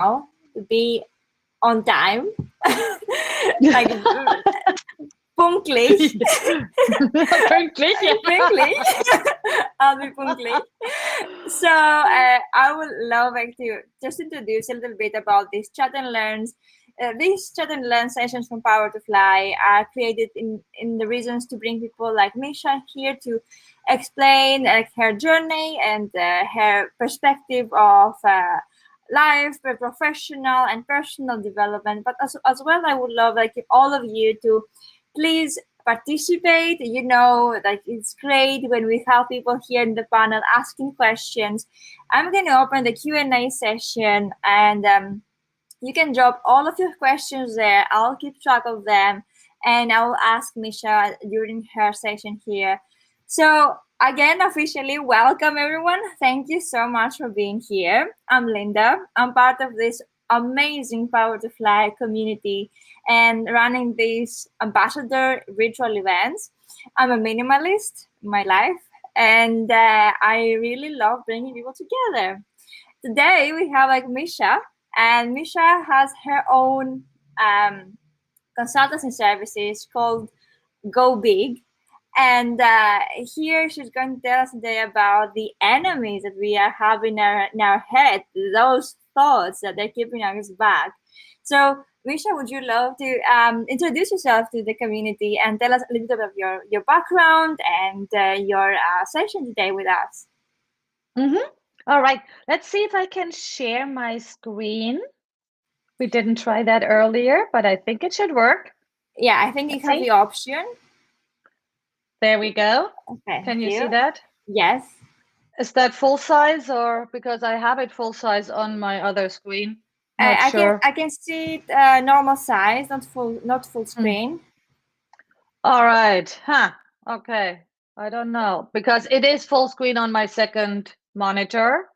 to be on time, like pünktlich. Pünktlich, yeah. Pünktlich. I'll be pünktlich. So I would love like to just introduce a little bit about these chat and learns. These chat and learn sessions from Power to Fly are created in the reasons to bring people like Micha here to explain her journey and her perspective of life, professional and personal development. But as well, I would love like all of you to please participate. Like it's great when we have people here in the panel asking questions. I'm going to open the Q&A session, and you can drop all of your questions there. I'll keep track of them, and I will ask Micha during her session here. So again, officially welcome everyone. Thank you so much for being here. I'm Linda. I'm part of this amazing Power to Fly community and running these ambassador virtual events. I'm a minimalist in my life, and I really love bringing people together. Today we have like Micha, and Micha has her own consultancy services called Go Big. And here she's going to tell us today about the enemies that we are having in our head, those thoughts that they're keeping us back. So, Misha, would you love to introduce yourself to the community and tell us a little bit of your background and your session today with us? All right, let's see if I can share my screen. We didn't try that earlier, but I think it should work. Yeah, I think you have the option. There we go. Okay. Can you see that? Yes. Is that full size, or because I have it full size on my other screen? I can see it normal size, not full screen. All right. Okay. I don't know, because it is full screen on my second monitor.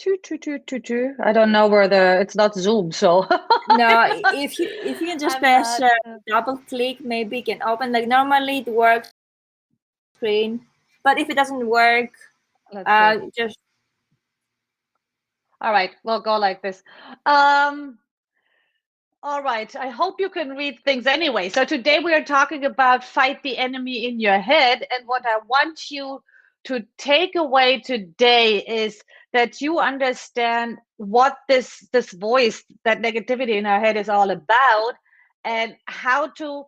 I don't know where it's not Zoom, so. No, if you can just press double click, maybe it can open. Like normally it works screen, but if it doesn't work, just. All right, we'll go like this. All right, I hope you can read things anyway. So today we are talking about fight the enemy in your head. And what I want you to take away today is that you understand what this voice, that negativity in our head is all about, and how to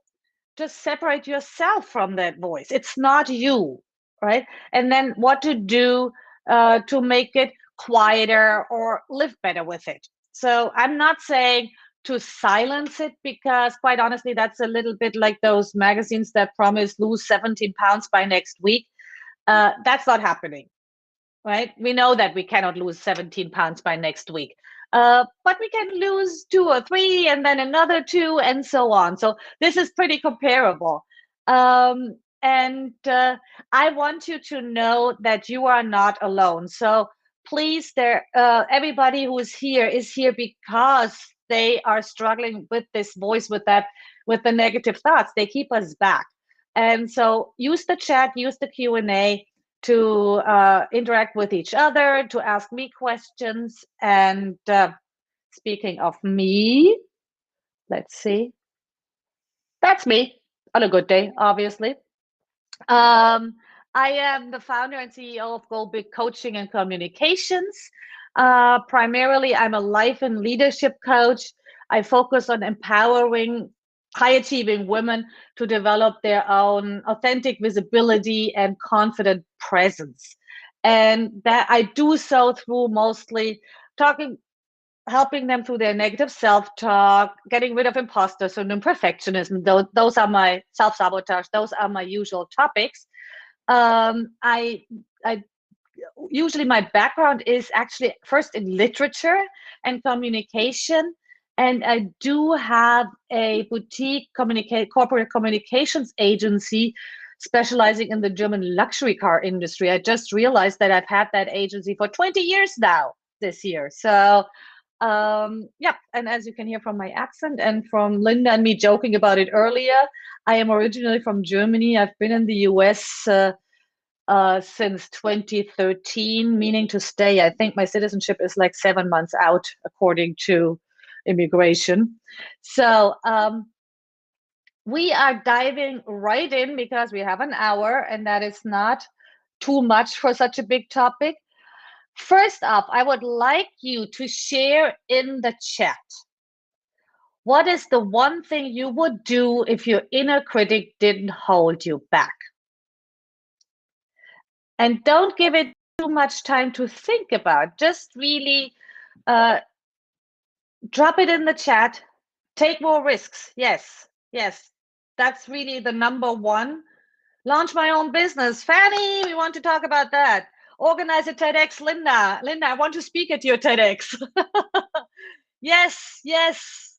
just separate yourself from that voice. It's not you, right? And then what to do to make it quieter or live better with it. So I'm not saying to silence it, because quite honestly, that's a little bit like those magazines that promise lose 17 pounds by next week. That's not happening, right? We know that we cannot lose 17 pounds by next week. But we can lose 2 or 3 and then another 2 and so on. So this is pretty comparable. And I want you to know that you are not alone. So please, everybody who is here because they are struggling with this voice, with the negative thoughts. They keep us back. And so use the chat, use the Q&A to interact with each other, to ask me questions. And speaking of me, let's see. That's me on a good day, obviously. I am the founder and CEO of Go Big Coaching and Communications. Primarily, I'm a life and leadership coach. I focus on empowering high-achieving women to develop their own authentic visibility and confident presence. And that I do so through mostly helping them through their negative self-talk, getting rid of imposter syndrome, perfectionism. Those are my self-sabotage. Those are my usual topics. I usually my background is actually first in literature and communication, and I do have a boutique corporate communications agency specializing in the German luxury car industry. I just realized that I've had that agency for 20 years now this year. So yeah, and as you can hear from my accent and from Linda and me joking about it earlier, I am originally from Germany. I've been in the US since 2013, meaning to stay. I think my citizenship is like 7 months out, according to immigration. So we are diving right in because we have an hour, and that is not too much for such a big topic. First up, I would like you to share in the chat. What is the one thing you would do if your inner critic didn't hold you back? And don't give it too much time to think about. Just really drop it in the chat. Take more risks. Yes, yes. That's really the number one. Launch my own business. Fanny, we want to talk about that. Organize a TEDx, Linda. Linda, I want to speak at your TEDx. Yes, yes.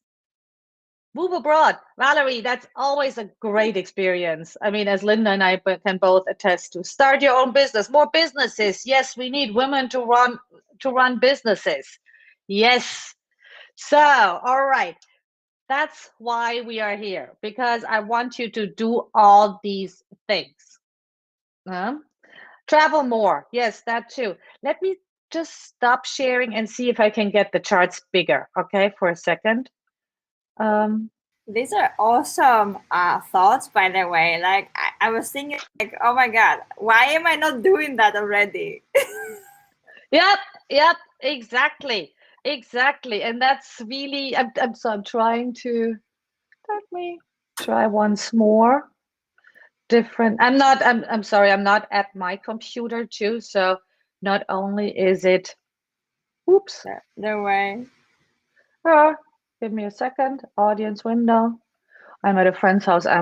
Move abroad. Valerie, that's always a great experience. I mean, as Linda and I can both attest to. Start your own business. More businesses. Yes, we need women to run businesses. Yes. So, all right. That's why we are here, because I want you to do all these things. Travel more. Yes, that too. Let me just stop sharing and see if I can get the charts bigger, okay, for a second. These are awesome thoughts, by the way. Like, I was thinking, like, oh my God, why am I not doing that already? Yep, exactly. And that's really, I'm trying to, let me try once more. Different. I'm sorry, I'm not at my computer too. So not only is it, oops. No way. Give me a second. Audience window. I'm at a friend's house. I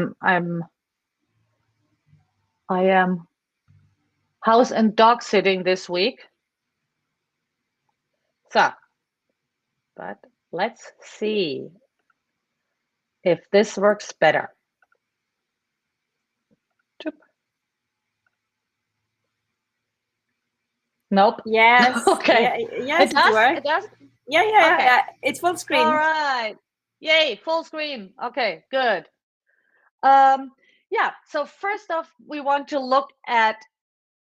am house and dog sitting this week. So, but let's see if this works better. Nope. Yes. Okay. Yes, It does? works. It does? Yeah. Okay. It's full screen. All right. Yay, full screen. Okay, good. Yeah, so first off, we want to look at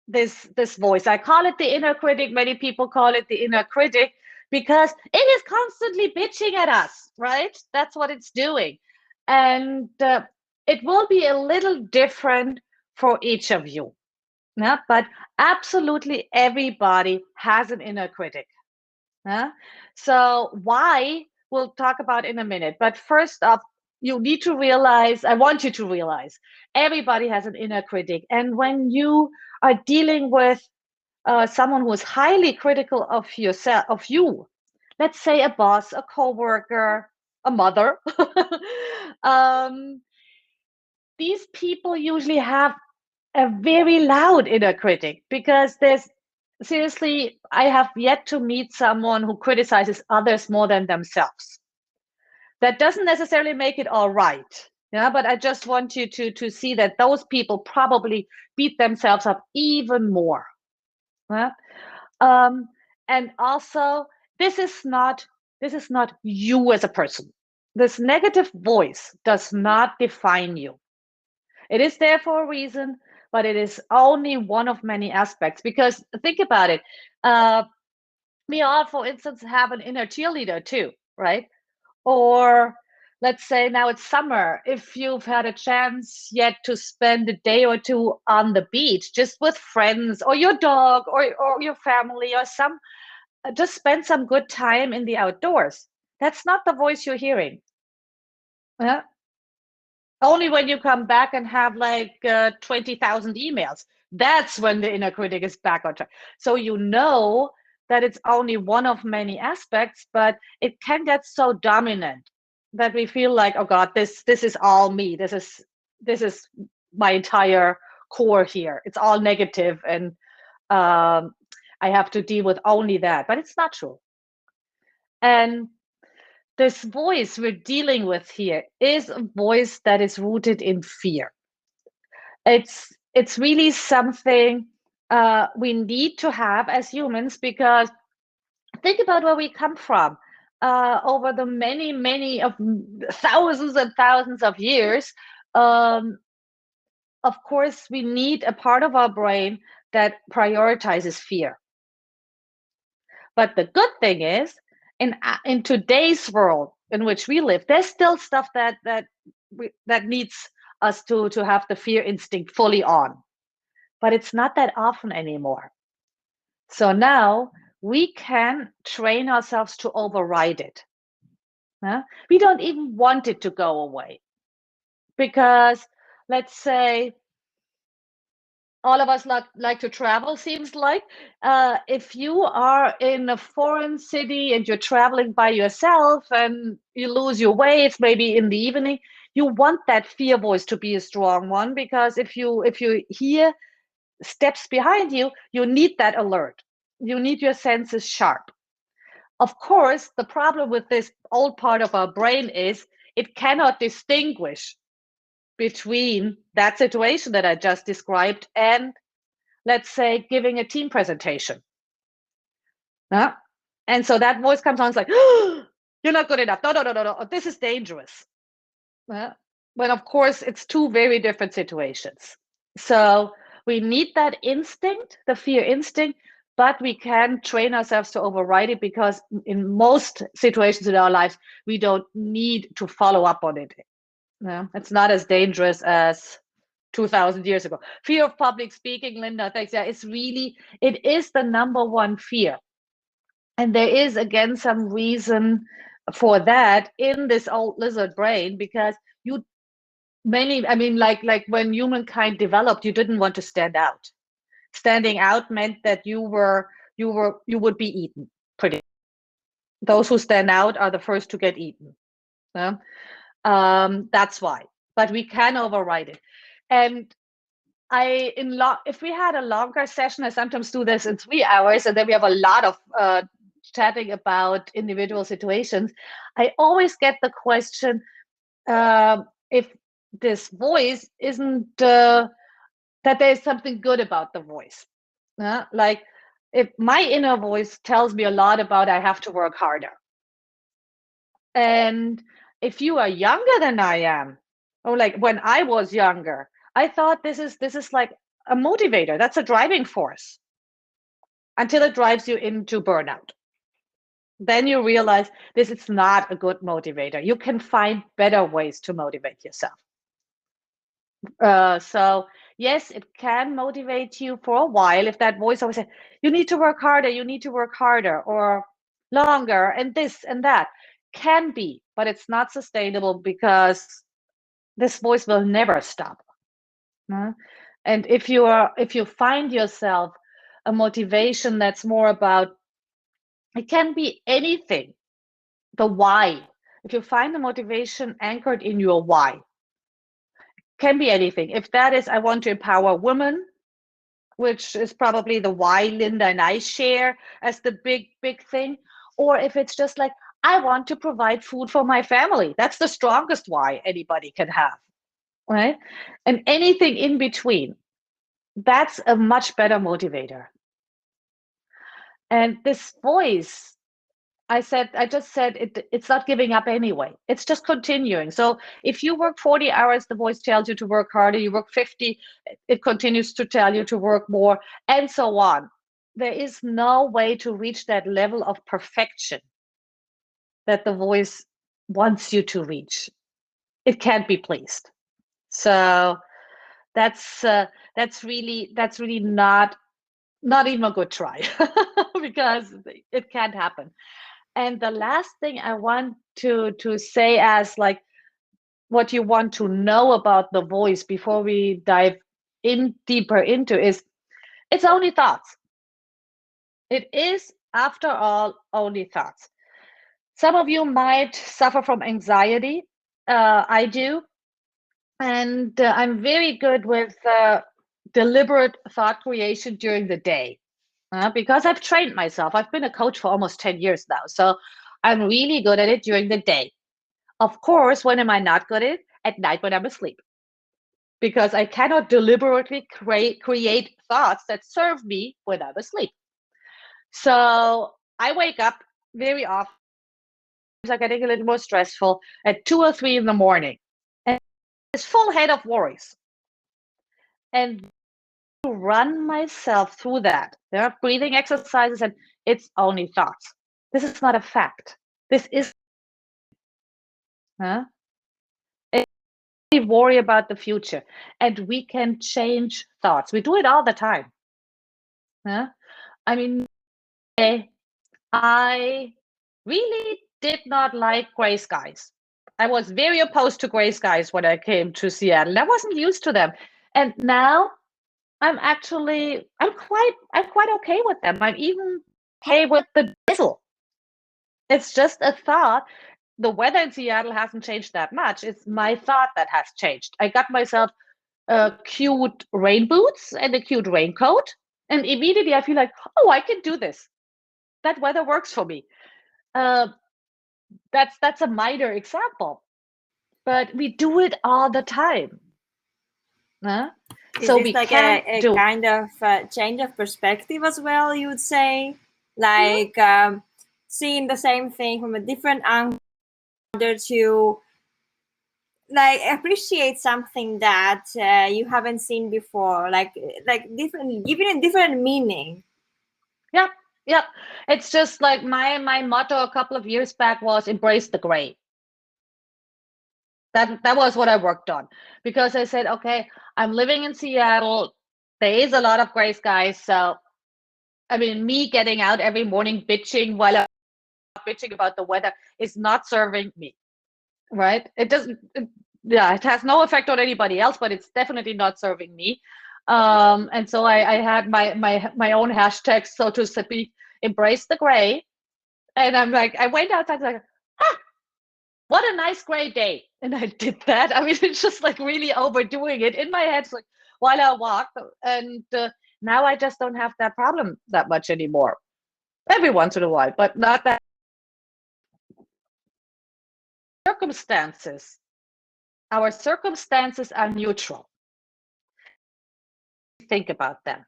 this voice. I call it the inner critic. Many people call it the inner critic because it is constantly bitching at us, right? That's what it's doing. And it will be a little different for each of you. Yeah, but absolutely everybody has an inner critic. Yeah? So why, we'll talk about in a minute. But first up, you need to realize, I want you to realize, everybody has an inner critic. And when you are dealing with someone who is highly critical of yourself, of you, let's say a boss, a coworker, a mother, these people usually have a very loud inner critic because there's seriously, I have yet to meet someone who criticizes others more than themselves. That doesn't necessarily make it all right. Yeah, but I just want you to see that those people probably beat themselves up even more. Yeah? And also, this is not you as a person. This negative voice does not define you. It is there for a reason, but it is only one of many aspects. Because think about it. We all, for instance, have an inner cheerleader too, right? Or let's say now it's summer. If you've had a chance yet to spend a day or two on the beach, just with friends or your dog or your family or some, just spend some good time in the outdoors. That's not the voice you're hearing. Yeah. Only when you come back and have like 20,000 emails, that's when the inner critic is back on track. So you know that it's only one of many aspects, but it can get so dominant that we feel like, oh God, this is all me. This is my entire core here. It's all negative, and I have to deal with only that. But it's not true. And this voice we're dealing with here is a voice that is rooted in fear. It's really something we need to have as humans, because think about where we come from. Over the many of thousands and thousands of years, of course, we need a part of our brain that prioritizes fear. But the good thing is, in today's world in which we live, there's still stuff that needs us to have the fear instinct fully on, but it's not that often anymore. So now we can train ourselves to override it. We don't even want it to go away because, let's say, all of us like to travel, seems like. If you are in a foreign city and you're traveling by yourself and you lose your way, it's maybe in the evening, you want that fear voice to be a strong one, because if you hear steps behind you, you need that alert. You need your senses sharp. Of course, the problem with this old part of our brain is it cannot distinguish between that situation that I just described and, let's say, giving a team presentation. And so that voice comes on, it's like, oh, you're not good enough. No, this is dangerous. When of course it's two very different situations. So we need that instinct, the fear instinct, but we can train ourselves to override it, because in most situations in our lives, we don't need to follow up on it. It's not as dangerous as 2000 years ago. Fear of public speaking, Linda, thanks. Yeah, it is the number one fear. And there is, again, some reason for that in this old lizard brain, because you mainly, I mean, like when humankind developed, you didn't want to stand out. Standing out meant that you would be eaten. Pretty. Those who stand out are the first to get eaten. That's why. But we can override it. And if we had a longer session, I sometimes do this in 3 hours, and then we have a lot of chatting about individual situations. I always get the question, if this voice isn't, that there's something good about the voice. Like, if my inner voice tells me a lot about I have to work harder. And if you are younger than I am, or like when I was younger, I thought this is like a motivator. That's a driving force, until it drives you into burnout. Then you realize this is not a good motivator. You can find better ways to motivate yourself. So yes, it can motivate you for a while if that voice always says, you need to work harder, you need to work harder, or longer, and this and that. Can be, but it's not sustainable, because this voice will never stop. And if you find yourself a motivation that's more about, it can be anything, the why. If you find the motivation anchored in your why, can be anything. If that is, I want to empower women, which is probably the why Linda and I share as the big thing, or if it's just like, I want to provide food for my family. That's the strongest why anybody can have, right? And anything in between, that's a much better motivator. And this voice, I just said it's not giving up anyway. It's just continuing. So if you work 40 hours, the voice tells you to work harder. You work 50, it continues to tell you to work more, and so on. There is no way to reach that level of perfection that the voice wants you to reach. It can't be pleased. So that's really not even a good try, because it can't happen. And the last thing I want to say, as like what you want to know about the voice before we dive in deeper into, is it's only thoughts. It is, after all, only thoughts. Some of you might suffer from anxiety. I do. And I'm very good with deliberate thought creation during the day, because I've trained myself. I've been a coach for almost 10 years now. So I'm really good at it during the day. Of course, when am I not good at it? At night when I'm asleep. Because I cannot deliberately create thoughts that serve me when I'm asleep. So I wake up very often, are getting a little more stressful, at 2 or 3 in the morning. And it's full head of worries. and to run myself through that. There are breathing exercises, and it's only thoughts. This is not a fact. This is, huh? We worry about the future, and we can change thoughts. We do it all the time. Huh? I mean, I really did not like gray skies. I was very opposed to gray skies when I came to Seattle. I wasn't used to them. And now I'm quite okay with them. I'm even okay with the drizzle. It's just a thought. The weather in Seattle hasn't changed that much. It's my thought that has changed. I got myself cute rain boots and a cute raincoat, and immediately I feel like, oh, I can do this. That weather works for me. Uh, that's a minor example, but we do it all the time. Huh? Is So this we like can a do. kind of change of perspective as well, you would say? Mhm. Like seeing the same thing from a different angle to like appreciate something that you haven't seen before, like different, giving it different meaning. Yep, yep. It's just like my motto a couple of years back was embrace the gray. That was what I worked on, because I said, okay, I'm living in Seattle. There is a lot of gray skies, so I mean, me getting out every morning bitching while I'm bitching about the weather is not serving me, right? It doesn't, yeah, it has no effect on anybody else, but it's definitely not serving me. And so I had my own hashtags, so to speak, embrace the gray. And I'm like, I went outside, like, ah, what a nice gray day. And I did that. I mean, it's just like really overdoing it in my head, like while I walk. And now I just don't have that problem that much anymore. Every once in a while, but not that. Circumstances. Our circumstances are neutral. Think about them.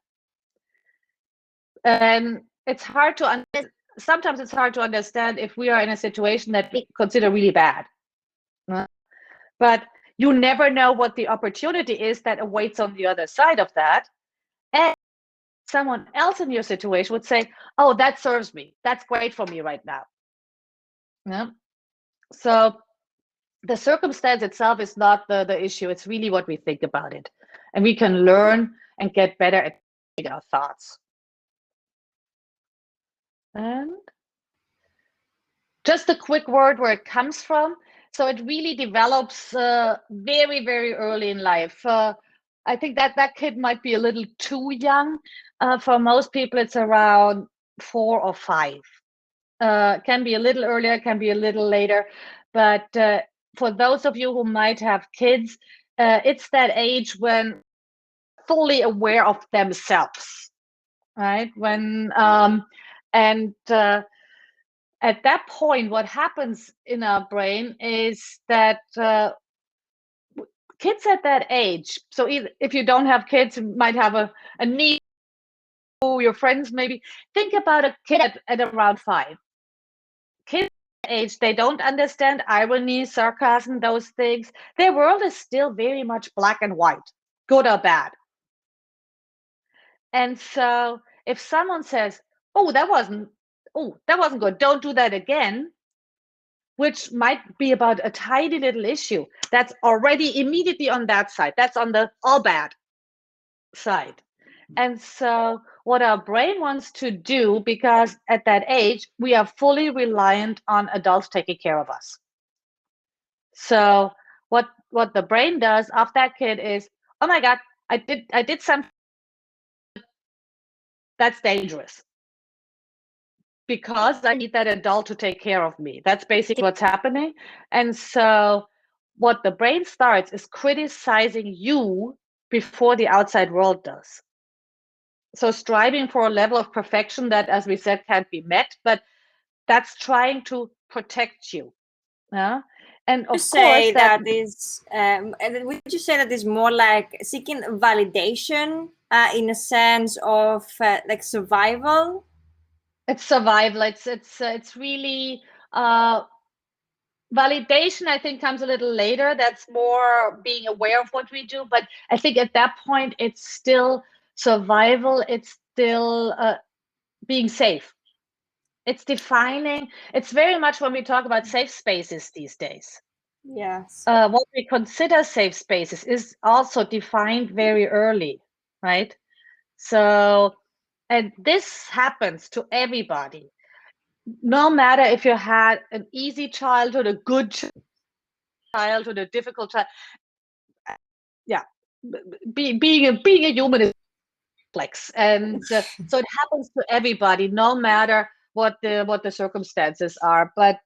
And it's hard to understand. Sometimes it's hard to understand if we are in a situation that we consider really bad. But you never know what the opportunity is that awaits on the other side of that. And someone else in your situation would say, oh, that serves me. That's great for me right now. Yeah. So the circumstance itself is not the issue. It's really what we think about it. And we can learn and get better at our thoughts. And just a quick word where it comes from. So it really develops very, very early in life. I think that kid might be a little too young. For most people, it's around 4 or 5. Can be a little earlier, can be a little later. But for those of you who might have kids, it's that age when fully aware of themselves, right? When and at that point, what happens in our brain is that kids at that age, so if you don't have kids, you might have a niece, your friends maybe, think about a kid at around 5. Kids at that age, they don't understand irony, sarcasm, those things. Their world is still very much black and white, good or bad. And so if someone says, that wasn't good, don't do that again, which might be about a tiny little issue, that's already immediately on that side. That's on the all bad side. And so, what our brain wants to do, because at that age, we are fully reliant on adults taking care of us. So, what the brain does of that kid is, oh my God, I did something that's dangerous because I need that adult to take care of me. That's basically what's happening. And so what the brain starts is criticizing you before the outside world does. So striving for a level of perfection that, as we said, can't be met, but that's trying to protect you. Yeah. And You of course say that that is, and then would you say that is more like seeking validation in a sense of like survival? it's survival. It's really Validation, I think, comes a little later. That's more being aware of what we do. But I think at that point, it's still survival. It's still being safe. It's defining. It's very much when we talk about safe spaces these days. Yes. What we consider safe spaces is also defined very early, right? So, and this happens to everybody. No matter if you had an easy childhood, a good childhood, a difficult child. Yeah, being a human is complex, and so it happens to everybody, no matter what the circumstances are. But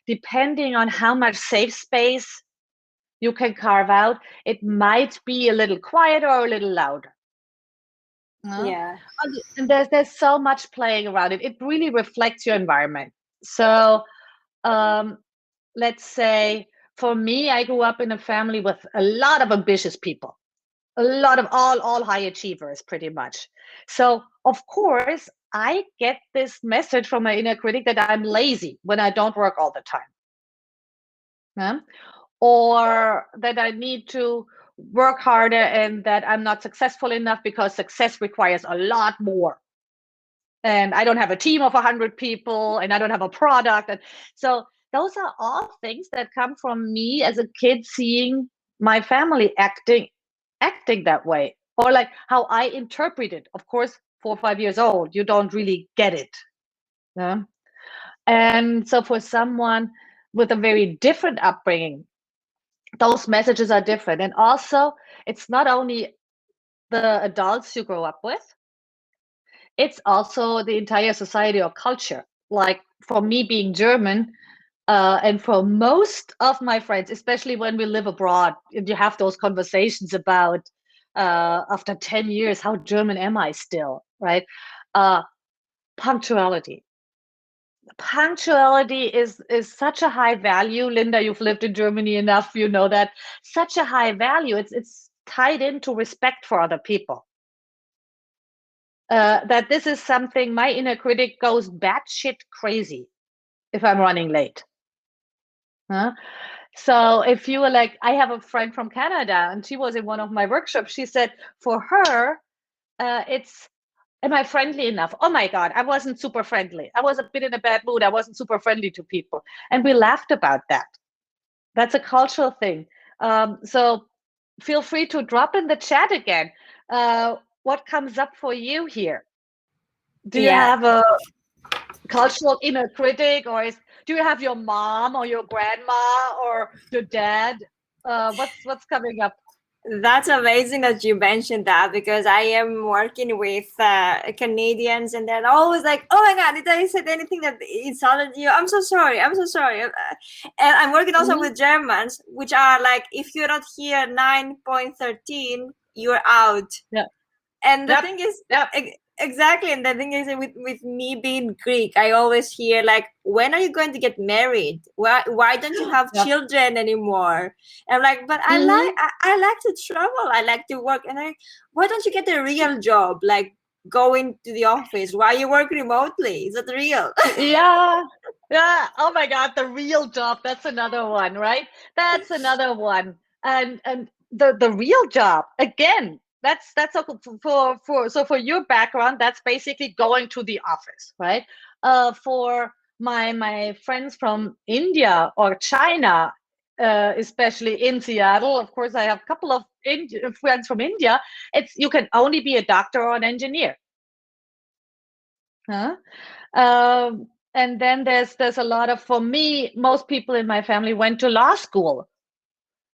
depending on how much safe space you can carve out, it might be a little quieter or a little louder. Yeah. And there's so much playing around it. It really reflects your environment. So um, let's say for me, I grew up in a family with a lot of ambitious people, a lot of all high achievers, pretty much. So of course, I get this message from my inner critic that I'm lazy when I don't work all the time. Yeah? Or that I need to work harder and that I'm not successful enough because success requires a lot more. And I don't have a team of 100 people and I don't have a product. And so those are all things that come from me as a kid seeing my family acting that way, or like how I interpret it. Of course, 4 or 5 years old, you don't really get it. Yeah? And so for someone with a very different upbringing, those messages are different. And also, it's not only the adults you grow up with, it's also the entire society or culture. Like for me being German, and for most of my friends, especially when we live abroad, and you have those conversations about after 10 years, how German am I still, right? Uh, punctuality. Punctuality is such a high value. Linda, you've lived in Germany enough, you know that. Such a high value. It's tied into respect for other people. That this is something my inner critic goes batshit crazy if I'm running late. Huh? So if you were like, I have a friend from Canada and she was in one of my workshops, she said for her, it's, am I friendly enough? Oh my God, I wasn't super friendly. I was a bit in a bad mood. I wasn't super friendly to people. And we laughed about that. That's a cultural thing. So feel free to drop in the chat again. What comes up for you here? Do you Yeah. have a cultural inner critic, or do you have your mom or your grandma or your dad? What's coming up? That's amazing that you mentioned that, because I am working with Canadians and they're always like, "Oh my God, did I say anything that insulted you? I'm so sorry. I'm so sorry." And I'm working also Mhm. with Germans, which are like, if you're not here 9.13, you're out. Yeah. And the Yep. thing is, Yep. exactly, and the thing is, with me being Greek, I always hear like, when are you going to get married? Why don't you have Yep. children anymore? And I'm like, but Hmm. I like to travel, I like to work. And why don't you get a real job, like going to the office? Why you work remotely? Is that real? Yeah. Yeah. Oh my God, the real job. That's another one, right? That's another one. And the real job again. That's for your background. That's basically going to the office, right? For my friends from India or China, especially in Seattle. Of course, I have a couple of friends from India. It's you can only be a doctor or an engineer. Huh? And then there's a lot of, for me, most people in my family went to law school.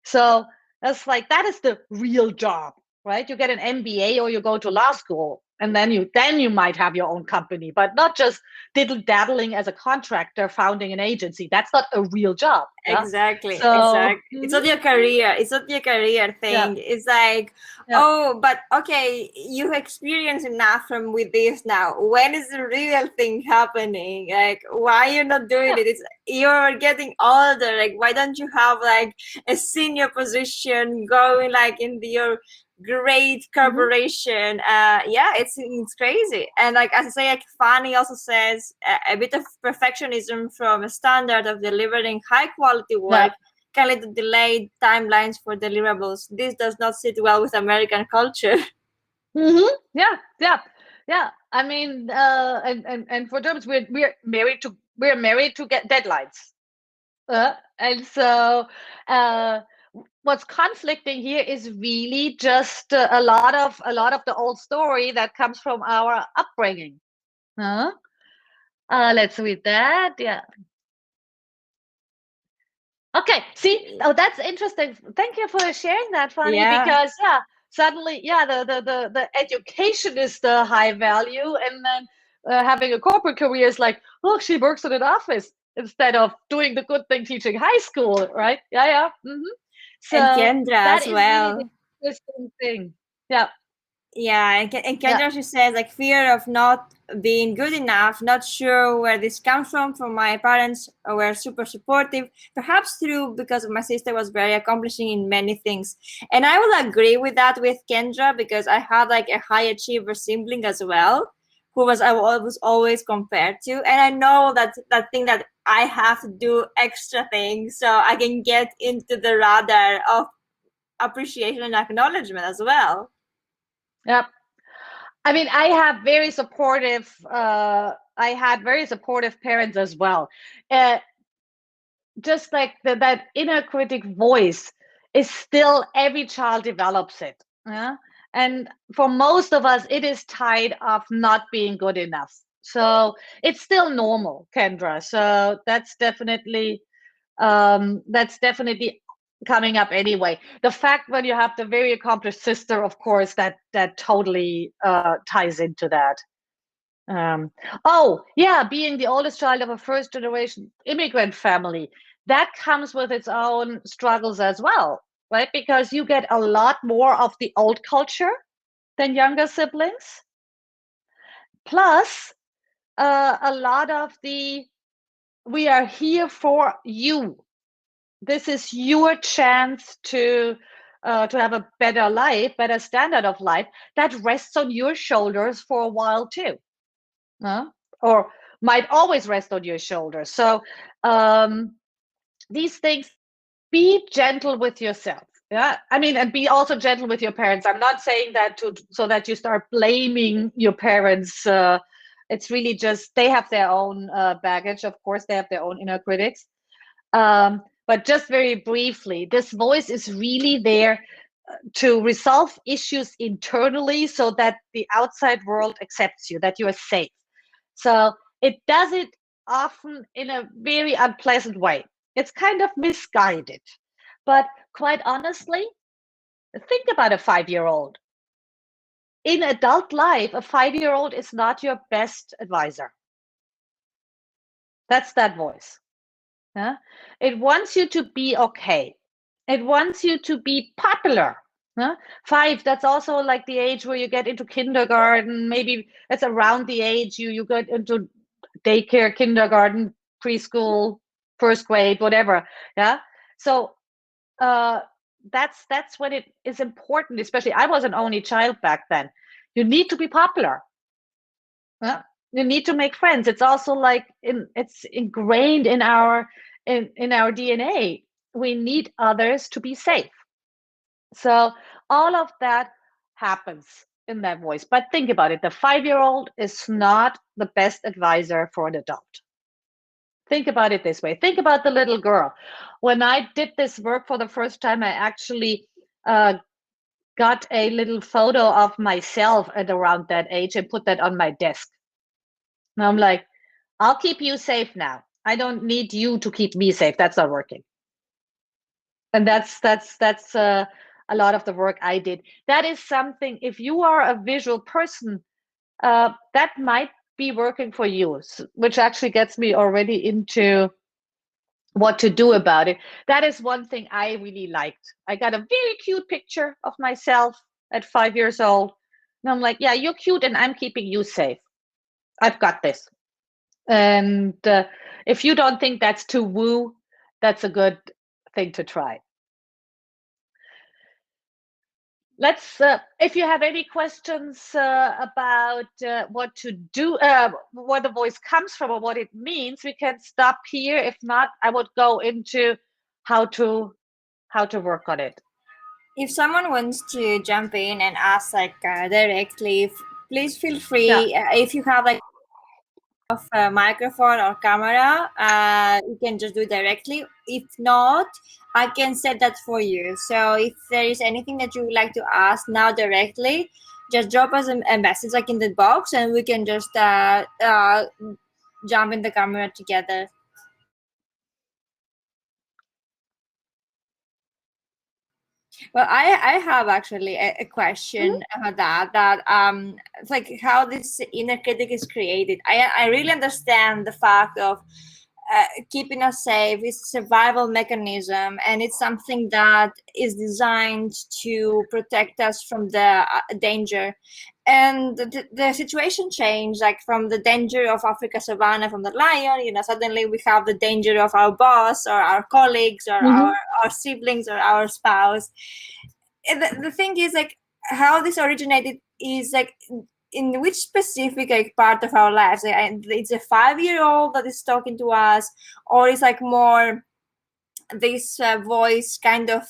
So that's like, that is the real job, right? You get an MBA or you go to law school, and then you might have your own company, but not just diddle dabbling as a contractor founding an agency. That's not a real job. Yeah. Exactly, So exactly. It's not your career. It's not your career yeah, thing. It's like, yeah. oh, but okay, you've experienced enough from with this now. When is the real thing happening? Like, why you're not doing Yeah. it? It's you're getting older. Like, why don't you have like a senior position going like in your great Mhm. corporation. Yeah, it's crazy. And like as I say, like Fanny also says, a bit of perfectionism from a standard of delivering high quality Yeah. work can lead to delayed timelines for deliverables. This does not sit well with American culture. Hmm. Yeah, yeah, yeah. I mean, and for Germans, we're married to get deadlines, and so uh, what's conflicting here is really just a lot of the old story that comes from our upbringing. Huh? Let's read that. Yeah. Okay, see, oh, that's interesting. Thank you for sharing that, Fanny, Yeah. because yeah, suddenly, yeah, the education is the high value, and then having a corporate career is like, look, she works in an office instead of doing the good thing teaching high school, right? Yeah, yeah. And So Kendra that as is really the well. interesting thing. Yeah, Yeah, and yeah, Kendra, she says, like, fear of not being good enough, not sure where this comes from my parents were super supportive, perhaps through because my sister was very accomplishing in many things. And I will agree with that with Kendra because I had like a high achiever sibling as well, who was I was always compared to. And I know that thing that I have to do extra things so I can get into the radar of appreciation and acknowledgement as well. yeah. I mean, I have very supportive. I had very supportive parents as well. Uh, just like that inner critic voice is still every child develops it, yeah? And for most of us it is tied of not being good enough, so it's still normal, Kendra. So that's definitely coming up anyway. The fact when you have the very accomplished sister, of course, that totally ties into that. um, oh, yeah, being the oldest child of a first generation immigrant family, that comes with its own struggles as well, right? Because you get a lot more of the old culture than younger siblings, plus a lot of the we are here for you. This is your chance to have a better life, better standard of life that rests on your shoulders for a while too. uh, or might always rest on your shoulders. So um, these things, be gentle with yourself. Yeah, I mean, and be also gentle with your parents. I'm not saying that to so that you start blaming your parents. It's really just they have their own baggage. Of course, they have their own inner critics. But just very briefly, this voice is really there to resolve issues internally so that the outside world accepts you, that you are safe. So it does it often in a very unpleasant way. It's kind of misguided. But quite honestly, think about a 5 year old. In adult life, a 5 year old is not your best advisor. That's that voice. Yeah? It wants you to be okay. It wants you to be popular. Huh? 5, that's also like the age where you get into kindergarten. Maybe it's around the age you get into daycare, kindergarten, preschool, first grade, whatever. Yeah. So uh, that's when it is important. Especially, I was an only child back then. You need to be popular. Yeah. You need to make friends. It's also like it's ingrained in our DNA. We need others to be safe. So all of that happens in that voice. But think about it. The 5 year old is not the best advisor for an adult. Think about it this way. Think about the little girl. When I did this work for the first time, I actually uh, got a little photo of myself at around that age and put that on my desk. And I'm like, I'll keep you safe now. I don't need you to keep me safe. That's not working. And that's a lot of the work I did. That is something. If you are a visual person, that might be working for you, which actually gets me already into what to do about it. That is one thing I really liked. I got a very cute picture of myself at 5 years old. And I'm like, yeah, you're cute and I'm keeping you safe. I've got this. And if you don't think that's too woo, that's a good thing to try. let's if you have any questions about what to do, where the voice comes from or what it means, we can stop here. If not, I would go into how to how to work on it. If someone wants to jump in and ask like directly, please feel Yeah. free. If you have like a microphone or camera, you can just do it directly. If not, I can set that for you. So if there is anything that you would like to ask now directly, just drop us a message like in the box, and we can just jump in the camera together. Well, I have actually a Mhm. question about that it's like how this inner critic is created. I really understand the fact of keeping us safe is a survival mechanism, and it's something that is designed to protect us from the danger. And the situation changed, like from the danger of Africa savannah from the lion, suddenly we have the danger of our boss or our colleagues or Mhm. our siblings or our spouse. And the thing is like how this originated is like in which specific like part of our lives. It's a 5-year old that is talking to us, or it's like more this voice kind of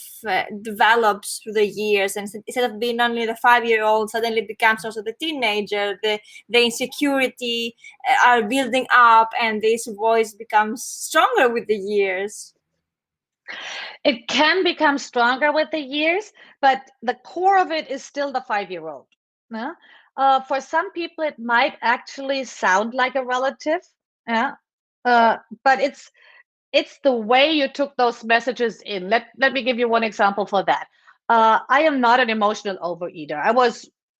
develops through the years, and instead of being only the 5-year old, suddenly becomes also the teenager, the insecurity are building up, and this voice becomes stronger with the years. It can become stronger with the years, but the core of it is still the 5-year-old. Yeah? For some people, it might actually sound like a relative. Yeah. But it's the way you took those messages in. Let me give you one example for that. I am not an emotional overeater.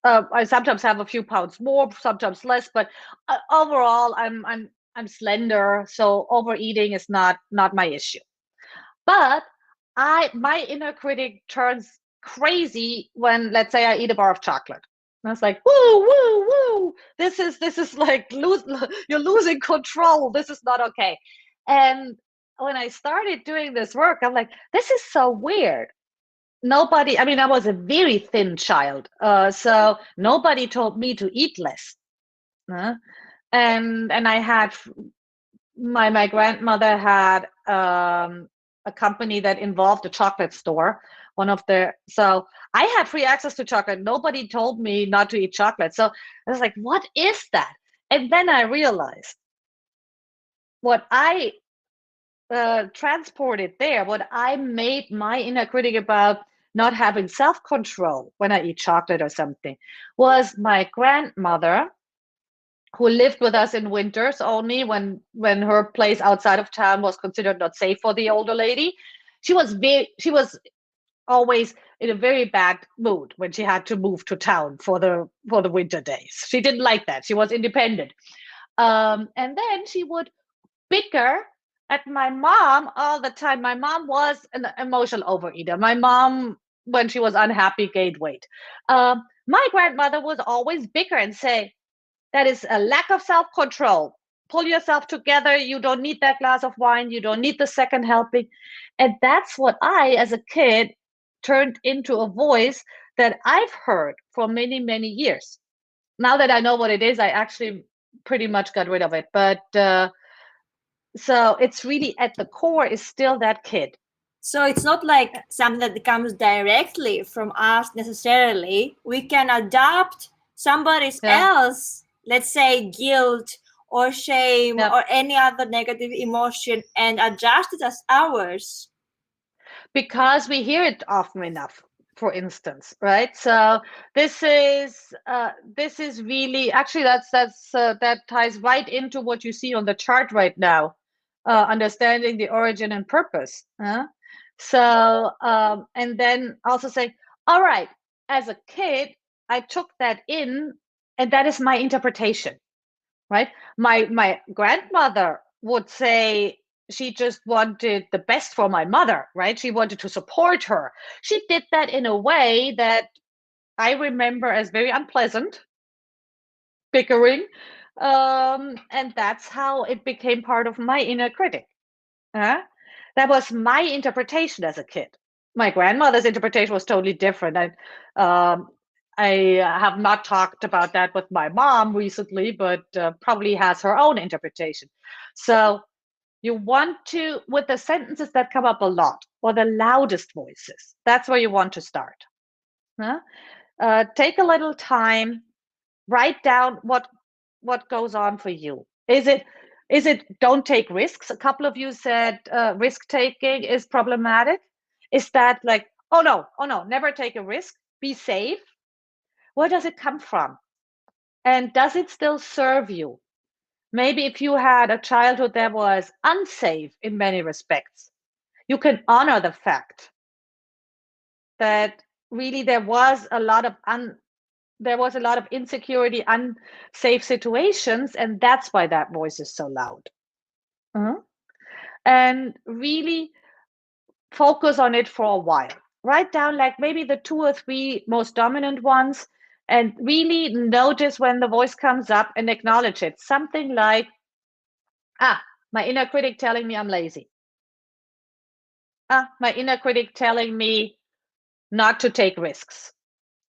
I sometimes have a few pounds more, sometimes less, but overall, I'm slender, so overeating is not my issue. But my inner critic turns crazy when, let's say, I eat a bar of chocolate. And I was like, woo, woo, woo. This is like you're losing control. This is not okay. And when I started doing this work, I'm like, this is so weird. Nobody, I mean, I was a very thin child, so nobody told me to eat less. uh, and I had my grandmother had a company that involved a chocolate store. One of the so I had free access to chocolate. Nobody told me not to eat chocolate. So I was like, what is that? And then I realized what I transported there, what I made my inner critic about not having self control when I eat chocolate or something was my grandmother, who lived with us in winters only when her place outside of town was considered not safe for the older lady. She was always in a very bad mood when she had to move to town for the winter days. She didn't like that. She was independent. And then she would bicker at my mom all the time. My mom was an emotional overeater. My mom, when she was unhappy, gained weight. My grandmother would always bicker and say, that is a lack of self control. Pull yourself together. You don't need that glass of wine. You don't need the second helping. And that's what I, as a kid, turned into a voice that I've heard for many, many years. Now that I know what it is, I actually pretty much got rid of it. But so it's really at the core is still that kid. So it's not like something that comes directly from us necessarily. We can adapt somebody Yeah. else, let's say guilt or shame Yeah. or any other negative emotion, and adjust it as ours. Because we hear it often enough, for instance, right? So this is really actually that ties right into what you see on the chart right now, understanding the origin and purpose. So and then also say, all right, as a kid I took that in, and that is my interpretation, right? My grandmother would say she just wanted the best for my mother, right? She wanted to support her. She did that in a way that I remember as very unpleasant, bickering. And that's how it became part of my inner critic. uh, that was my interpretation as a kid. my grandmother's interpretation was totally different. Um, I have not talked about that with my mom recently, but probably has her own interpretation. So you want to, with the sentences that come up a lot, or the loudest voices, that's where you want to start. Huh? Take a little time, write down what goes on for you. Is it don't take risks? A couple of you said risk taking is problematic. Is that like, oh no, never take a risk, be safe? Where does it come from? And does it still serve you? Maybe if you had a childhood that was unsafe in many respects, you can honor the fact that really there was a lot of insecurity, unsafe situations, and that's why that voice is so loud. Mhm. And really focus on it for a while. Write down like maybe the 2 or 3 most dominant ones, and really notice when the voice comes up and acknowledge it. Something like, my inner critic telling me I'm lazy. My inner critic telling me not to take risks,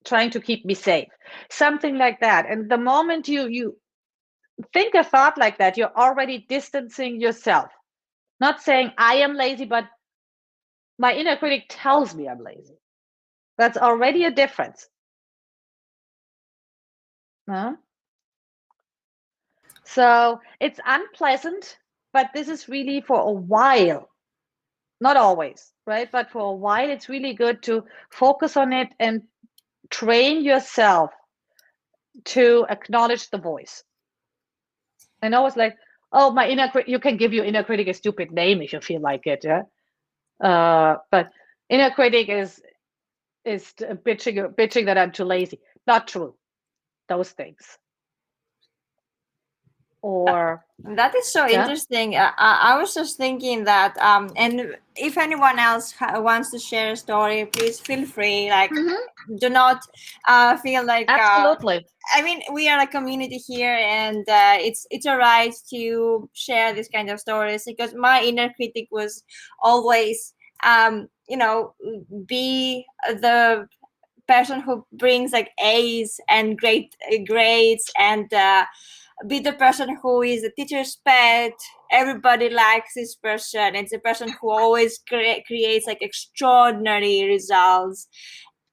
trying to keep me safe. Something like that. And the moment you think a thought like that, you're already distancing yourself. Not saying I am lazy, but my inner critic tells me I'm lazy. That's already a difference. No? So it's unpleasant, but this is really for a while. Not always, right? But for a while, it's really good to focus on it and train yourself to acknowledge the voice. I know it's like, oh, my inner critic, you can give your inner critic a stupid name if you feel like it, yeah? But inner critic is bitching that I'm too lazy. Not true. Those things. Or That is so yeah. interesting. I was just thinking that, and if anyone else wants to share a story, please feel free. Like, do not feel like. Absolutely. I mean, we are a community here, and it's alright to share this kind of stories, because my inner critic was always, be the person who brings like A's and great grades, and be the person who is the teacher's pet. Everybody likes this person. It's a person who always creates like extraordinary results.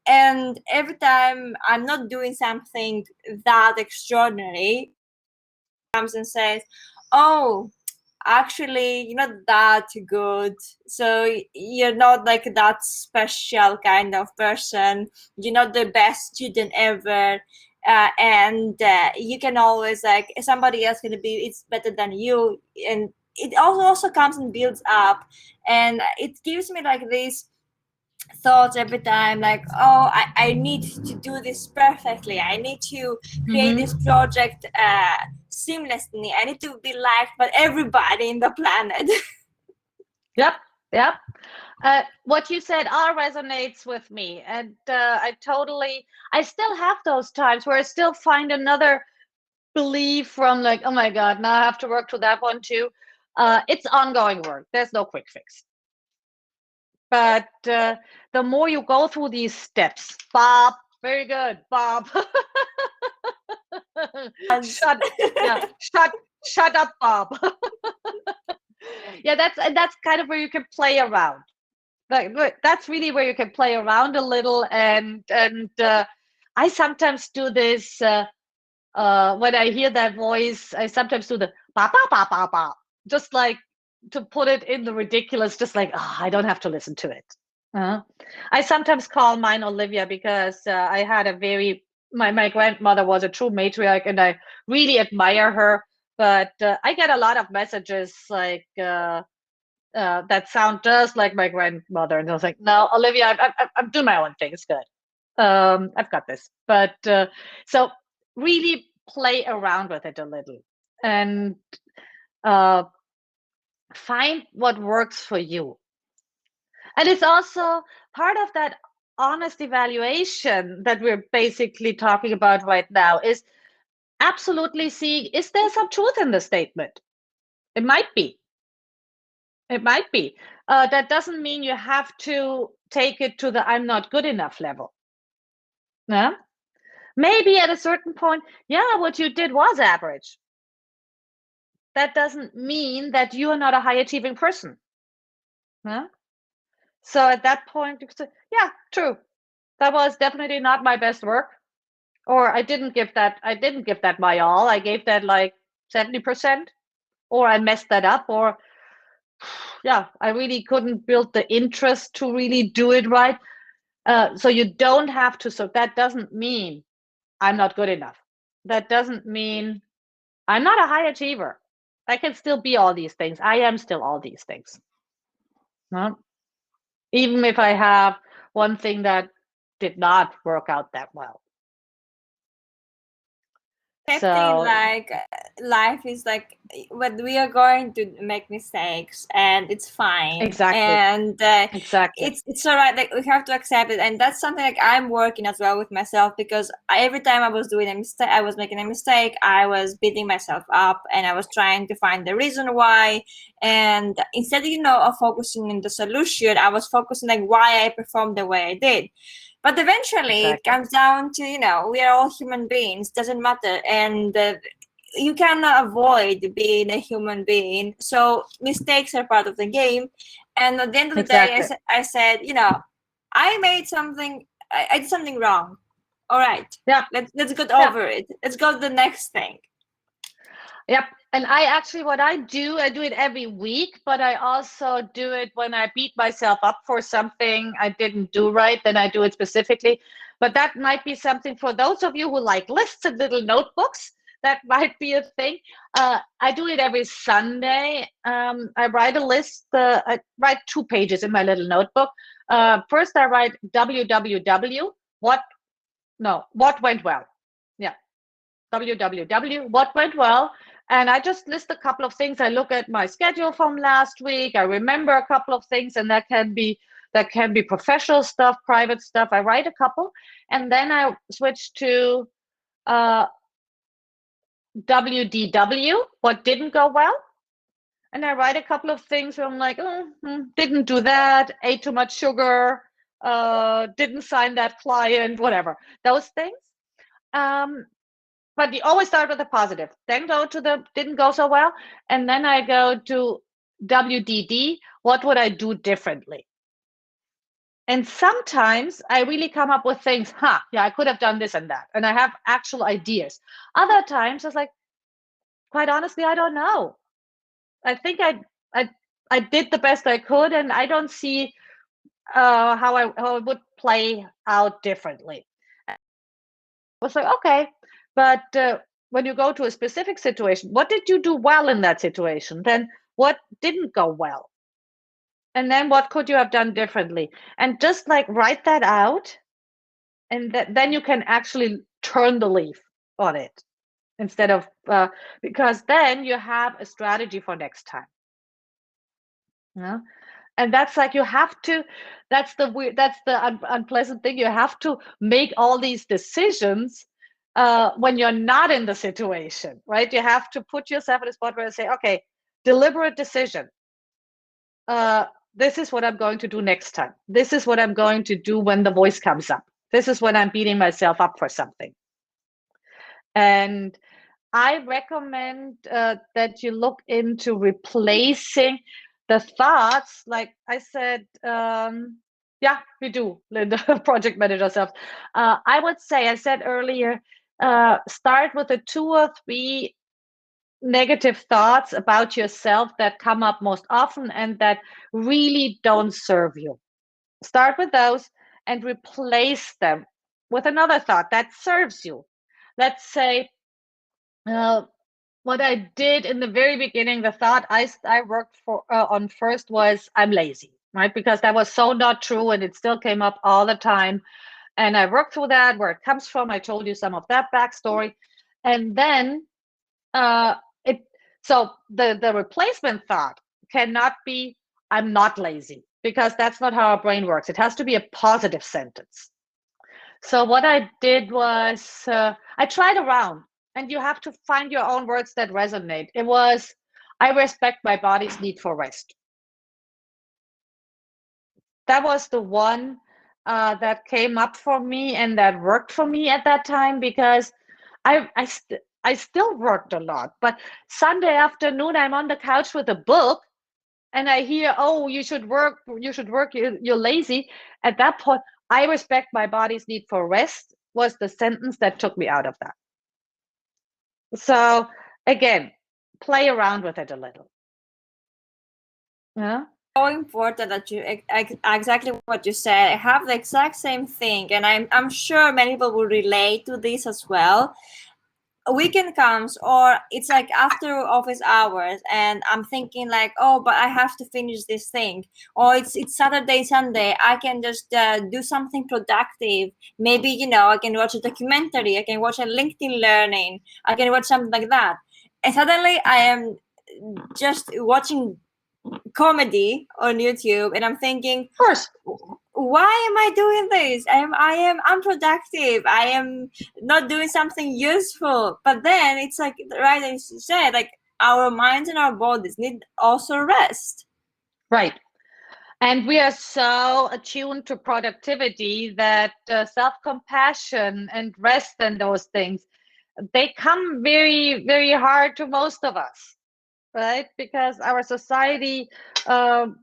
And every time I'm not doing something that extraordinary, comes and says, "Oh, actually, you're not that good. So you're not like that special kind of person. You're not the best student ever." And you can always like, somebody else gonna be, it's better than you. And it also comes and builds up, and it gives me like this thoughts every time, like, oh, I need to do this perfectly. I need to create this project seamlessly. I need to be liked by everybody in the planet. Yep. Yep. What you said all resonates with me, and I still have those times where I still find another belief from like, oh my god, now I have to work to that one too. It's ongoing work. There's no quick fix. But the more you go through these steps, Bob, very good, Bob. Shut up, Bob. Yeah, that's kind of where you can play around. That's really where you can play around a little, and I sometimes do this when I hear that voice. I sometimes do the ba ba ba ba ba, just like to put it in the ridiculous, just like, oh, I don't have to listen to it. I sometimes call mine Olivia because I had my grandmother was a true matriarch, and I really admire her. But I get a lot of messages like that sound just like my grandmother, and I was like, no, Olivia, I'm doing my own thing. It's good. I've got this. But so really play around with it a little, and find what works for you. And it's also part of that honest evaluation that we're basically talking about right now, is absolutely seeing, is there some truth in the statement? It might be. It might be. That doesn't mean you have to take it to the I'm not good enough level. Yeah. Maybe at a certain point, yeah, what you did was average. That doesn't mean that you are not a high achieving person. Yeah. So at that point, you could say, yeah, true. That was definitely not my best work. Or I didn't give that my all. I gave that like 70%, or I messed that up, or yeah, I really couldn't build the interest to really do it right. So you don't have to. So that doesn't mean I'm not good enough. That doesn't mean I'm not a high achiever. I can still be all these things. I am still all these things. No? Even if I have one thing that did not work out that well. Accepting So like life is like when we are going to make mistakes and it's fine, exactly, and exactly, it's all right, like we have to accept it. And that's something like I'm working as well with myself, because every time I was doing a mistake, I was making a mistake, I was beating myself up and I was trying to find the reason why. And instead, of focusing on the solution, I was focusing like why I performed the way I did. But eventually it exactly, comes down to, we are all human beings, doesn't matter. And you cannot avoid being a human being. So mistakes are part of the game. And at the end of the day, exactly. I said, I made something, I did something wrong. All right, Yeah, let's get yeah, over it. Let's go to the next thing. yep. And what I do it every week, but I also do it when I beat myself up for something I didn't do right, then I do it specifically. But that might be something for those of you who like lists and little notebooks. That might be a thing. I do it every Sunday. I write a list. I write 2 pages in my little notebook. First, I write www. What went well. Yeah, www. What went well. And I just list a couple of things. I look at my schedule from last week. I remember a couple of things, and that can be professional stuff, private stuff. I write a couple, and then I switch to uh, WDW, what didn't go well. And I write a couple of things where I'm like, didn't do that, ate too much sugar, didn't sign that client, whatever, those things. Um, but you always start with the positive, then go to the didn't go so well, and then I go to WDD, what would I do differently? And sometimes I really come up with things, yeah, I could have done this and that, and I have actual ideas. Other times it's like, quite honestly, I don't know. I think I I did the best I could, and I don't see how it would play out differently. I was like, okay, but when you go to a specific situation, what did you do well in that situation? Then what didn't go well? And then what could you have done differently? And just like write that out, and then you can actually turn the leaf on it instead of because then you have a strategy for next time. Yeah. And that's like you have to, that's the weird, that's the unpleasant thing. You have to make all these decisions when you're not in the situation, right? You have to put yourself in a spot where you say, okay, deliberate decision. uh, this is what I'm going to do next time. This is what I'm going to do when the voice comes up. This is when I'm beating myself up for something. And I recommend that you look into replacing the thoughts. Like I said, yeah, we do, Linda, project manage ourselves. I would say, I said earlier, start with the 2 or 3 negative thoughts about yourself that come up most often and that really don't serve you. Start with those and replace them with another thought that serves you. Let's say, uh, what I did in the very beginning, the thought I worked for on first was I'm lazy, right? Because that was so not true, and it still came up all the time. And I worked through that, where it comes from. I told you some of that backstory, and then uh, it. So the replacement thought cannot be I'm not lazy, because that's not how our brain works. It has to be a positive sentence. So what I did was I tried around, and you have to find your own words that resonate. It was, I respect my body's need for rest. that was the one that came up for me and that worked for me at that time, because I still worked a lot. But Sunday afternoon, I'm on the couch with a book, and I hear, "Oh, you should work. You should work. You're lazy." At that point, "I respect my body's need for rest" was the sentence that took me out of that. So again, play around with it a little. Yeah. So important that you exactly what you said. I have the exact same thing, and I'm sure many people will relate to this as well. A weekend comes, or it's like after office hours, and I'm thinking like, oh, but I have to finish this thing, or it's Saturday, Sunday, I can just do something productive. Maybe, I can watch a documentary, I can watch a LinkedIn learning, I can watch something like that, and suddenly I am just watching comedy on YouTube, and I'm thinking, Of course. why am I doing this? I am unproductive. I am not doing something useful. But then it's like, right as you said, like our minds and our bodies need also rest. Right. And we are so attuned to productivity that self-compassion and rest and those things, they come very, very hard to most of us, right? Because our society, um,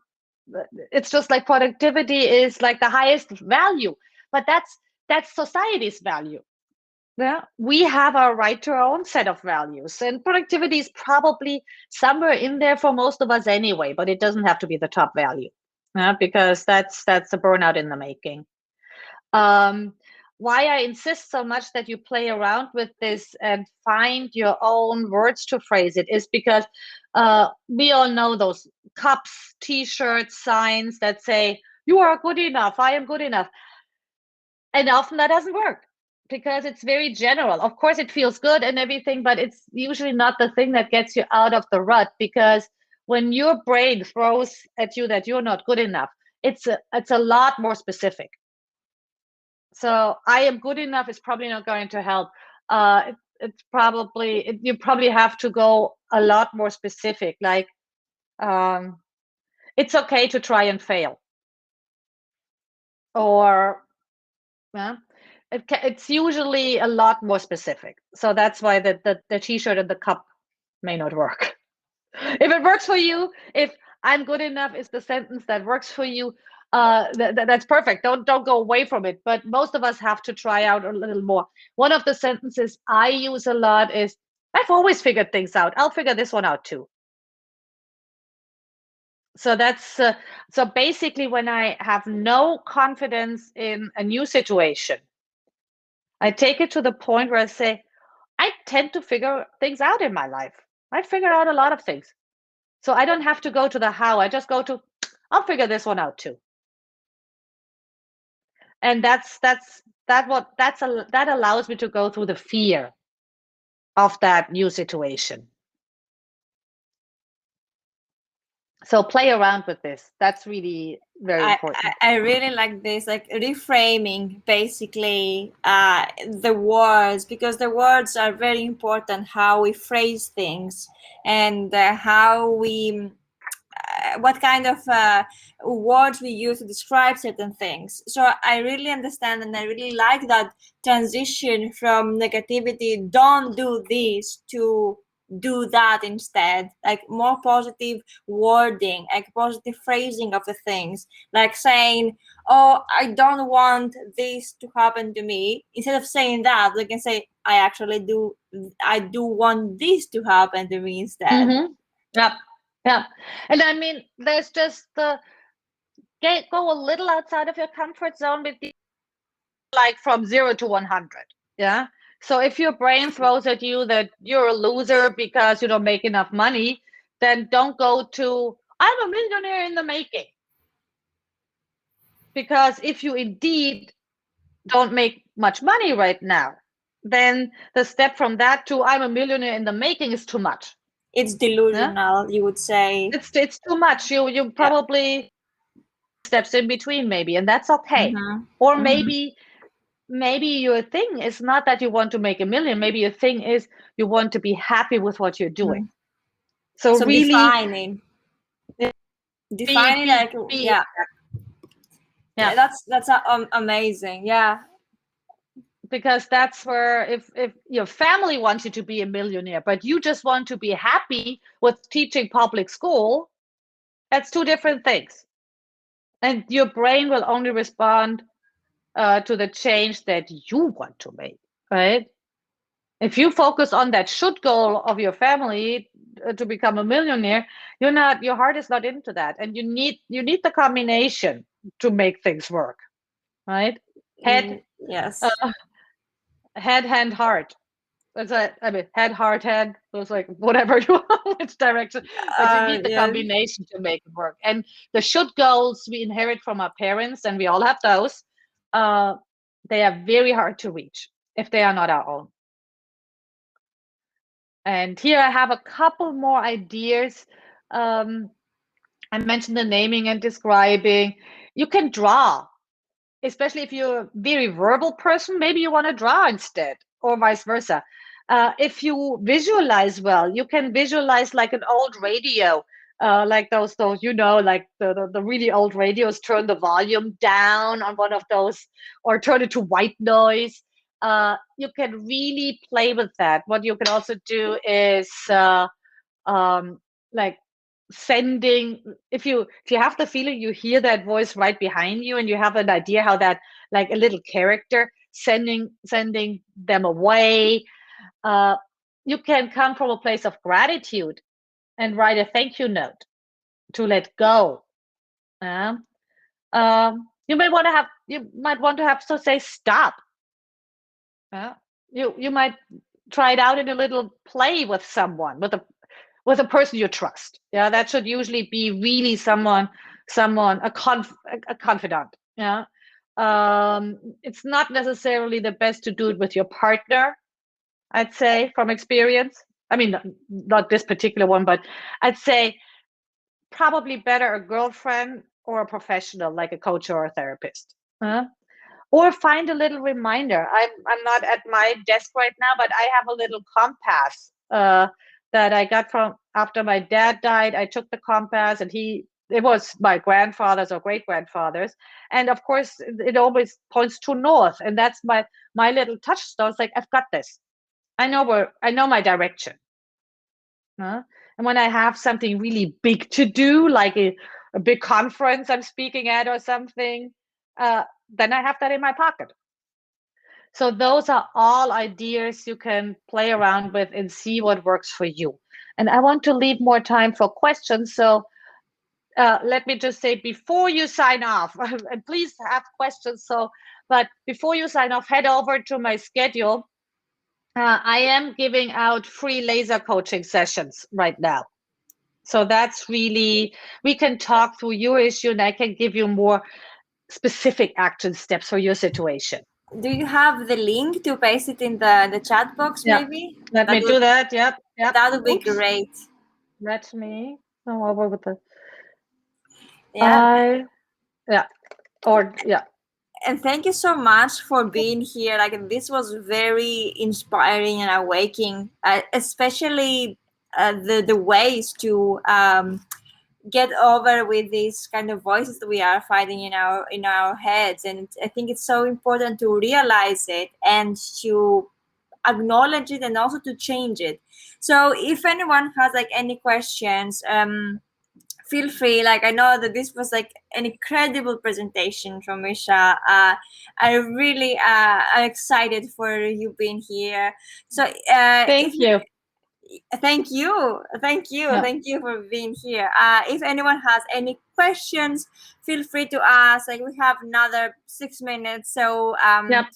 it's just like productivity is like the highest value, but that's society's value. Yeah, we have our right to our own set of values, and productivity is probably somewhere in there for most of us anyway, but it doesn't have to be the top value. Yeah, because that's a burnout in the making. Um, why I insist so much that you play around with this and find your own words to phrase it is because we all know those cups, t-shirts, signs that say, "You are good enough, I am good enough." And often that doesn't work because it's very general. Of course, it feels good and everything, but it's usually not the thing that gets you out of the rut, because when your brain throws at you that you're not good enough, it's a lot more specific. So I am good enough is probably not going to help. You probably have to go a lot more specific, like um, it's okay to try and fail, or yeah, it's usually a lot more specific. So that's why the t-shirt and the cup may not work. If it works for you, if "I'm good enough" is the sentence that works for you, that's perfect. Don't go away from it. But most of us have to try out a little more. One of the sentences I use a lot is, "I've always figured things out. I'll figure this one out too." So that's so basically when I have no confidence in a new situation, I take it to the point where I say, "I tend to figure things out in my life. I figure out a lot of things. So I don't have to go to the how. I just go to, I'll figure this one out too." And that allows me to go through the fear of that new situation. So play around with this. That's really very important. I really like this, like reframing basically the words, because the words are very important, how we phrase things, and how we what kind of words we use to describe certain things. So I really understand, and I really like that transition from negativity, "don't do this," to "do that" instead, like more positive wording, like positive phrasing of the things, like saying, "Oh, I don't want this to happen to me." Instead of saying that, we can say, I do want this to happen to me instead. Mm-hmm. Yeah. Yeah. And I mean, there's just go a little outside of your comfort zone with the, like from 0 to 100. Yeah. So if your brain throws at you that you're a loser because you don't make enough money, then don't go to, "I'm a millionaire in the making." Because if you indeed don't make much money right now, then the step from that to "I'm a millionaire in the making" is too much. It's Yeah? delusional, you would say. It's too much. You Yeah. probably steps in between maybe, and that's okay. Mm-hmm. Or Mm-hmm. maybe your thing is not that you want to make a million. Maybe your thing is you want to be happy with what you're doing. Mm-hmm. So So really defining, be like, be yeah, Yeah, That's amazing. Yeah. because that's where if your family wants you to be a millionaire, but you just want to be happy with teaching public school, that's two different things. And your brain will only respond to the change that you want to make, right? If you focus on that should goal of your family to become a millionaire, your heart is not into that, and you need the combination to make things work, right? Head, Yes. uh, head, hand, heart. That's it. I mean, head, heart, head. So it's like whatever you want, which direction, but you need the Yes. combination to make it work. And the should goals we inherit from our parents, and we all have those. Uh, they are very hard to reach if they are not our own. And here I have a couple more ideas. Um, I mentioned the naming and describing. You can draw, especially if you're a very verbal person, maybe you want to draw instead, or vice versa. If you visualize well, you can visualize like an old radio, like those like the really old radios. Turn the volume down on one of those, or turn it to white noise. You can really play with that. What you can also do is um, like sending, if you have the feeling you hear that voice right behind you and you have an idea how that, like a little character, sending them away. uh, you can come from a place of gratitude and write a thank you note to let go. um, you might want to have to say stop. uh, you might try it out in a little play with someone, with a person you trust. Yeah, that should usually be really someone a confidant. Yeah. It's not necessarily the best to do it with your partner, I'd say, from experience. I mean, not this particular one, but I'd say probably better a girlfriend or a professional like a coach or a therapist. Huh? Or find a little reminder. I'm not at my desk right now, but I have a little compass that I got from after my dad died. I took the compass, and it was my grandfather's or great grandfather's, and of course it always points to north, and that's my little touchstone. It's like, I've got this. I know my direction. Huh? And when I have something really big to do, like a big conference I'm speaking at or something, uh, then I have that in my pocket. So those are all ideas you can play around with and see what works for you. And I want to leave more time for questions. So let me just say before you sign off, and please have questions. But before you sign off, head over to my schedule. I am giving out free laser coaching sessions right now. So that's really, we can talk through your issue, and I can give you more specific action steps for your situation. Do you have the link to paste it in the chat box? Yeah. Maybe Let me do that. Yep. Yep. that would be Oops. great. Let me go over with the Yeah. I yeah. Or yeah. And thank you so much for being here. Like, this was very inspiring and awakening, especially the ways to get over with these kind of voices that we are fighting in our heads. And I think it's so important to realize it and to acknowledge it and also to change it. So if anyone has like any questions, feel free. Like, I know that this was like an incredible presentation from Misha. I really I'm excited for you being here. So if Thank you. Yeah. thank you for being here. If anyone has any questions, feel free to ask. Like, we have another 6 minutes, so Yep.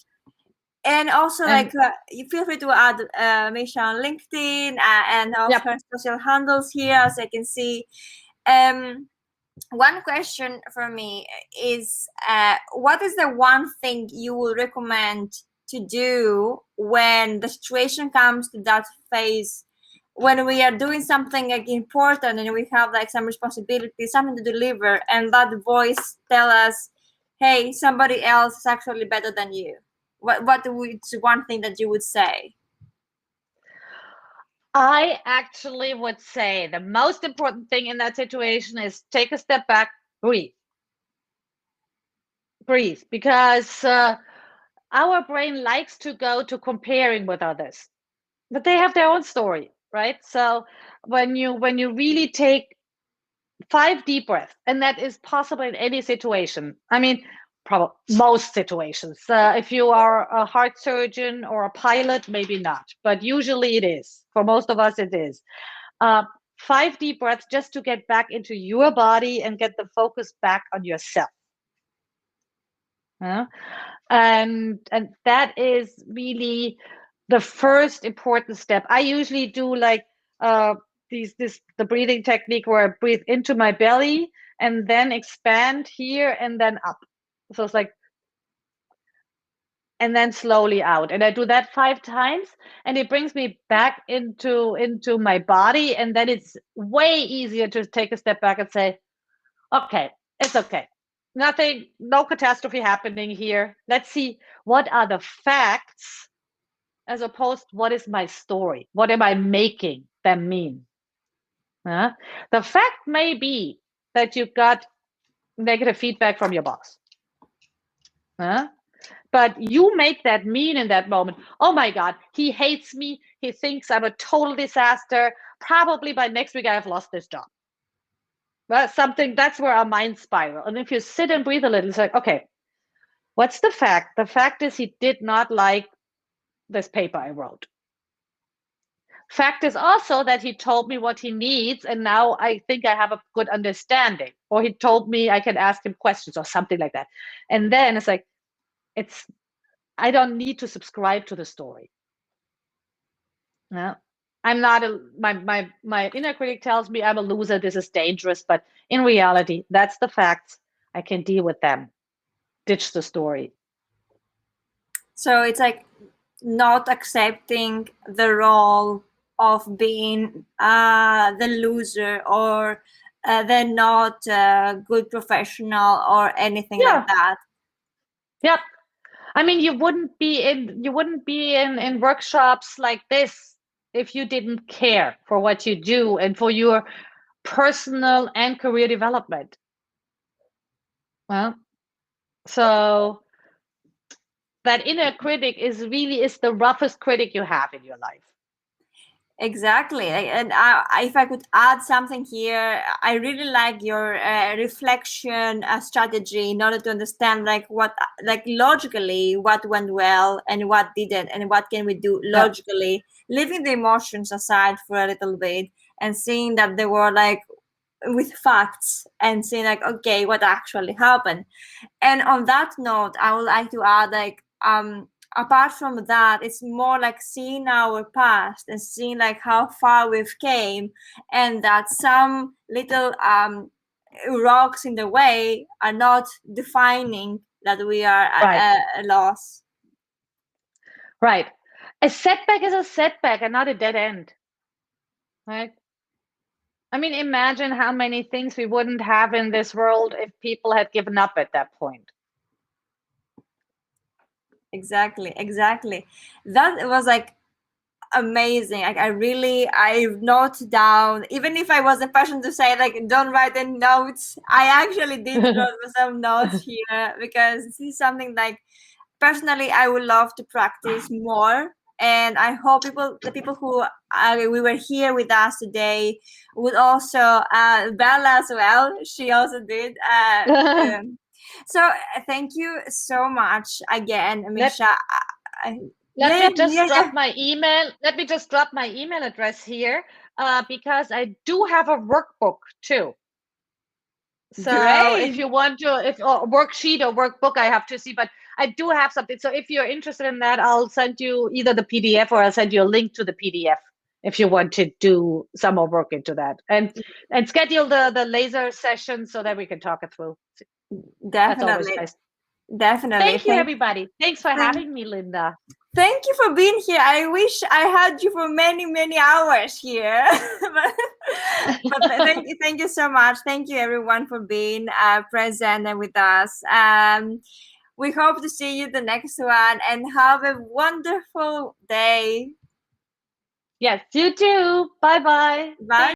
and also, And like, you feel free to add Misha on LinkedIn, and also yep. her social handles here, as I can see. um One question for me is, what is the one thing you will recommend to do when the situation comes to that phase, when we are doing something like important and we have like some responsibility, something to deliver, and that voice tell us, hey, somebody else is actually better than you? What would one thing that you would say? I actually would say the most important thing in that situation is take a step back, breathe. breathe, because our brain likes to go to comparing with others, but they have their own story, right? So when you really take 5 deep breaths, and that is possible in any situation. I mean, probably most situations. If you are a heart surgeon or a pilot, maybe not, but usually it is. For most of us, it is. Uh, 5 deep breaths just to get back into your body and get the focus back on yourself. Yeah? And that is really the first important step. I usually do like the breathing technique where I breathe into my belly and then expand here and then up. So it's like, and then slowly out. And I do that 5 times, and it brings me back into my body. And then it's way easier to take a step back and say, okay, it's okay. Nothing, no catastrophe happening here. Let's see what are the facts as opposed to what is my story? What am I making them mean? The fact may be that you got negative feedback from your boss. But you make that mean in that moment. Oh my God, he hates me. He thinks I'm a total disaster. Probably by next week I have lost this job. That's where our mind spiral. And if you sit and breathe a little, it's like, okay, what's the fact? The fact is he did not like this paper I wrote. Fact is also that he told me what he needs, and now I think I have a good understanding. Or he told me I can ask him questions or something like that. And then it's like, I don't need to subscribe to the story. Yeah. I'm not my inner critic tells me I'm a loser, this is dangerous, but in reality, that's the facts. I can deal with them. Ditch the story. So it's like not accepting the role of being the loser or the not good professional or anything like that. Yep. I mean, you wouldn't be in workshops like this if you didn't care for what you do and for your personal and career development. Well, so that inner critic is the roughest critic you have in your life. Exactly. And if I could add something here, I really like your reflection strategy in order to understand like logically what went well and what didn't, and what can we do logically, leaving the emotions aside for a little bit and seeing that they were like with facts and seeing like, okay, what actually happened. And on that note, I would like to add like apart from that, it's more like seeing our past and seeing like how far we've came, and that some little rocks in the way are not defining that we are a loss. Right. A setback is a setback and not a dead end. Right. I mean, imagine how many things we wouldn't have in this world if people had given up at that point. Exactly. That was like amazing. Like I note down, even if I was a person to say like don't write any notes, I actually did write some notes here, because this is something like personally I would love to practice more. And I hope the people who we were here with us today would also Bella as well, she also did so thank you so much again, Micha. Let me just drop my email. Let me just drop my email address here because I do have a workbook too. So Great. if you want to, if a worksheet or workbook, I have to see, but I do have something. So if you're interested in that, I'll send you either the PDF or I'll send you a link to the PDF if you want to do some more work into that, and schedule the laser session so that we can talk it through. Definitely. Nice. Definitely. Thank you, everybody. Thanks for having me, Linda. Thank you for being here. I wish I had you for many, many hours here. but thank you so much. Thank you, everyone, for being present and with us. We hope to see you the next one, and have a wonderful day. Yes, you too. Bye-bye. Bye.